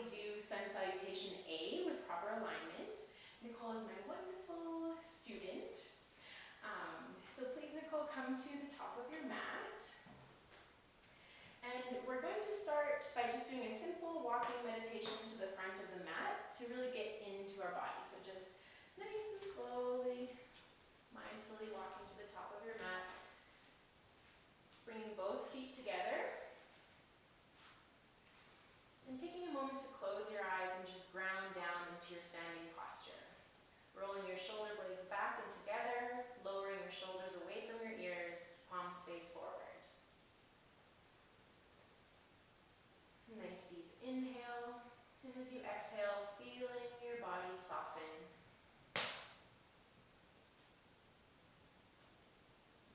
we do Sun Salutation A with proper alignment. Nicole is my wonderful student. So please, Nicole, come to the top of your mat. And we're going to start by just doing a simple walking meditation to the front of the mat to really get into our body. So just nice and slowly, mindfully walking to the top of your mat. Bringing both feet together. And taking a moment to close your eyes and just ground down into your standing posture. Rolling your shoulder blades back and together, lowering your shoulders away from your ears, palms face forward. Nice deep inhale, and as you exhale, feeling your body soften.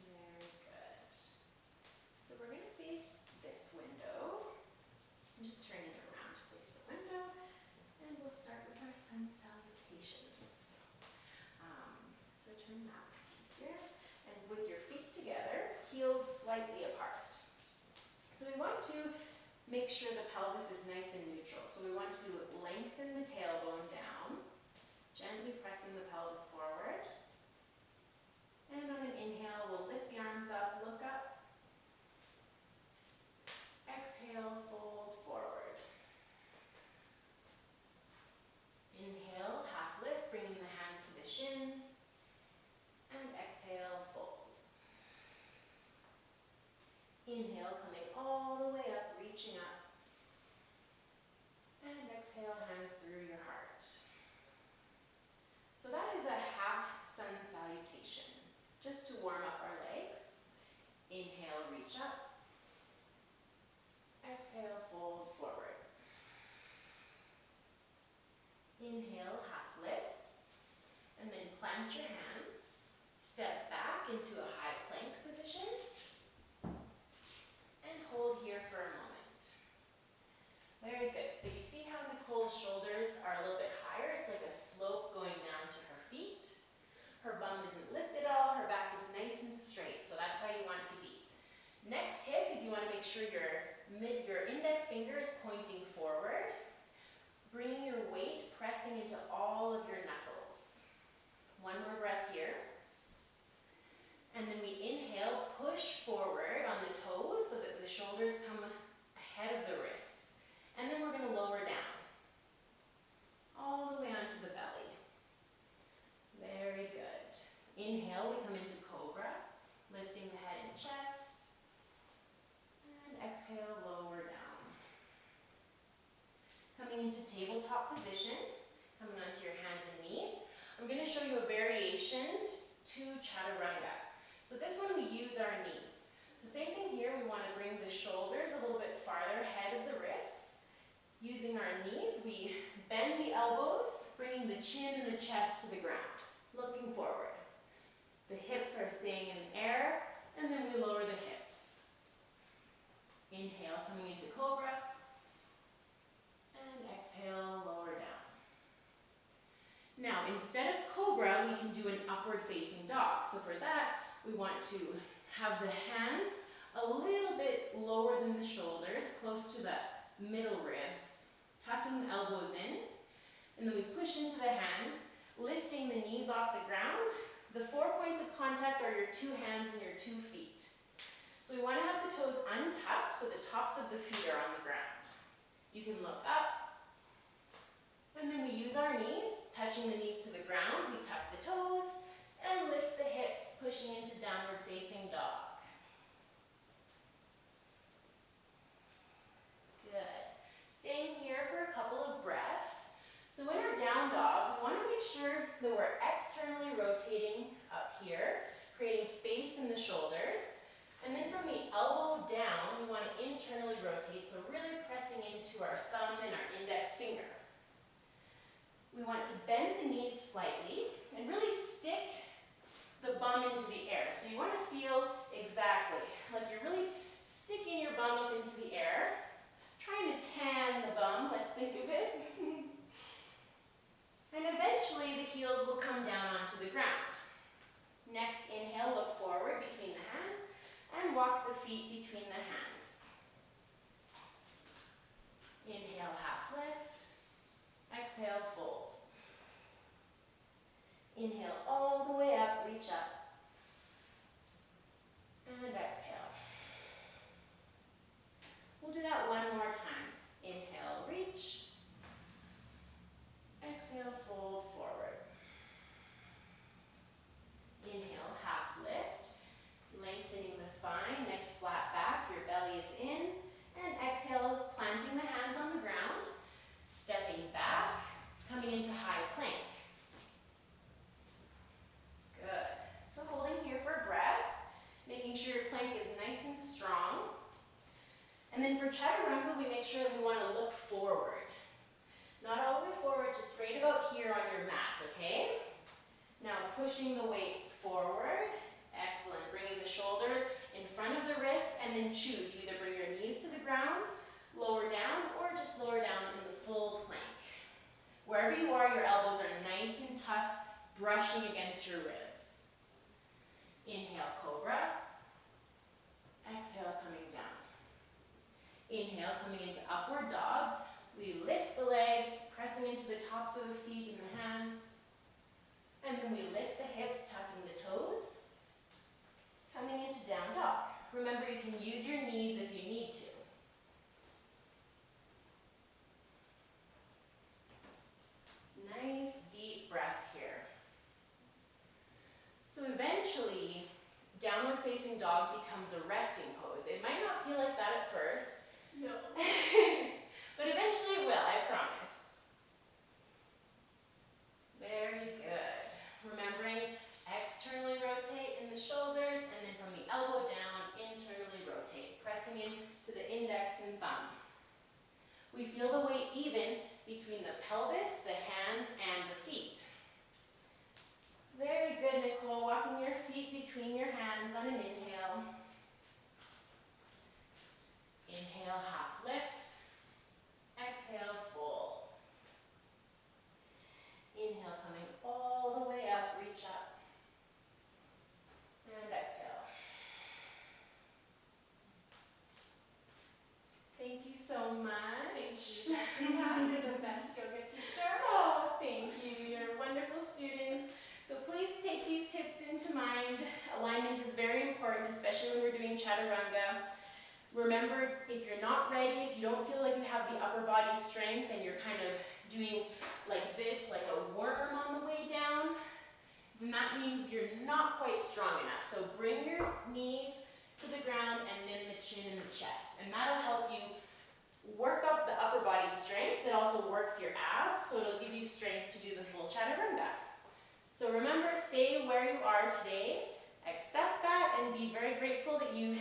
Very good. So we're going to face this window. I'm just turning it around to face the window, and we'll start with our Sun Salutations. So turn that easier, and with your feet together, heels slightly apart. So we want to make sure the pelvis is nice and neutral. So we want to lengthen the tailbone down, gently pressing the pelvis forward. And on an inhale, we'll lift the arms up, look up. Exhale, fold forward. Inhale, half lift, bringing the hands to the shins. And exhale, fold. Inhale, coming all the way up, reaching up. And exhale, hands through your heart. So that is a half Sun Salutation, just to warm up our legs. Inhale, reach up. Exhale, fold forward. Inhale, half lift. And then plant your hands. Step back into a high plank position. And hold here for a moment. Very good. So you see how Nicole's shoulders are a little bit higher? It's like a slope going down to her feet. Her bum isn't lifted at all. Her back is nice and straight. So that's how you want to be. Next tip is you want to make sure your index finger is pointing forward. Bringing your weight, pressing into all of your knuckles. One more breath here. And then we inhale, push forward on the toes so that the shoulders come ahead of the wrists. And then we're going to lower down. All the way onto the belly. Very good. Inhale, we come into Cobra, lifting the head and chest. And exhale, lower down. Coming into tabletop position, coming onto your hands and knees. I'm going to show you a variation to Chaturanga. So this one we use our knees. So same thing here, we want to bring the shoulders a little bit farther ahead of the wrists. Using our knees, we bend the elbows, bringing the chin and the chest to the ground, looking forward. The hips are staying in the air, and then we lower the hips. Inhale, coming into Cobra, and exhale, lower down. Now, instead of Cobra, we can do an upward facing dog. So for that, we want to have the hands a little bit lower than the shoulders, close to the middle ribs, tucking the elbows in, and then we push into the hands, lifting the knees off the ground. The 4 points of contact are your 2 hands and your 2 feet. So we want to have the toes untucked so the tops of the feet are on the ground. You can look up, and then we use our knees, touching the knees to the ground, we tuck the toes, and lift the hips, pushing into downward facing dog. Good. Staying here for a couple of breaths. So in our down dog, we want to make sure that we're externally rotating up here, creating space in the shoulders. And then from the elbow down, we want to internally rotate, so really pressing into our thumb and our index finger. We want to bend the knees slightly and really stick the bum into the air. So you want to feel exactly like you're really sticking your bum up into the air, trying to tan the bum, let's think of it. And eventually the heels will come down onto the ground. Next, inhale, look forward between the hands and walk the feet between the hands. Inhale, half lift. more time. Inhale, reach. Exhale, fold forward. Inhale, half lift. Lengthening the spine, next flat back, your belly is in. And exhale, planting the hands on the ground. Stepping back, coming into high plank. Good. So holding here for breath, making sure your plank is nice and strong. And then for Chaturanga, we make sure that we want to look forward. Not all the way forward, just straight about here on your mat, okay? Now pushing the weight forward. Excellent. Bringing the shoulders in front of the wrists, and then choose. You either bring your knees to the ground, lower down, or just lower down in the full plank. Wherever you are, your elbows are nice and tucked, brushing against your ribs. Inhale, Cobra. Exhale, coming down. Inhale, coming into upward dog. We lift the legs, pressing into the tops of the feet and the hands. And then we lift the hips, tucking the toes. Coming into down dog. Remember, you can use your knees if you need to. Nice deep breath here. So eventually, downward facing dog becomes a resting pose. It might not feel like that at first. No. But eventually it will, I promise. Very good. Remembering, externally rotate in the shoulders, and then from the elbow down, internally rotate, pressing into the index and thumb. We feel the weight even between the pelvis, the hands, and the feet. Very good, Nicole. Walking your feet between your hands on an inhale. Inhale, half lift. Exhale, fold. Inhale, coming all the way up, reach up. And exhale. Thank you so much. Thank you. You're the best yoga teacher. Oh, thank you. You're a wonderful student. So please take these tips into mind. Alignment is very important, especially when we're doing Chaturanga. Remember, if you're not ready, if you don't feel like you have the upper body strength and you're kind of doing like this, like a worm on the way down, then that means you're not quite strong enough. So bring your knees to the ground and then the chin and the chest. And that'll help you work up the upper body strength. It also works your abs, so it'll give you strength to do the full Chaturanga. So remember, stay where you are today, accept that, and be very grateful that you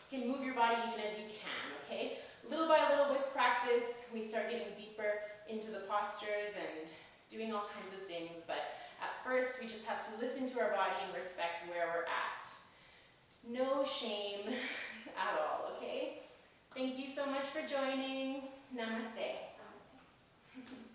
can move your body even as you can, okay? Little by little with practice, we start getting deeper into the postures and doing all kinds of things, but at first we just have to listen to our body and respect where we're at. No shame at all, okay? Thank you so much for joining. Namaste. Namaste.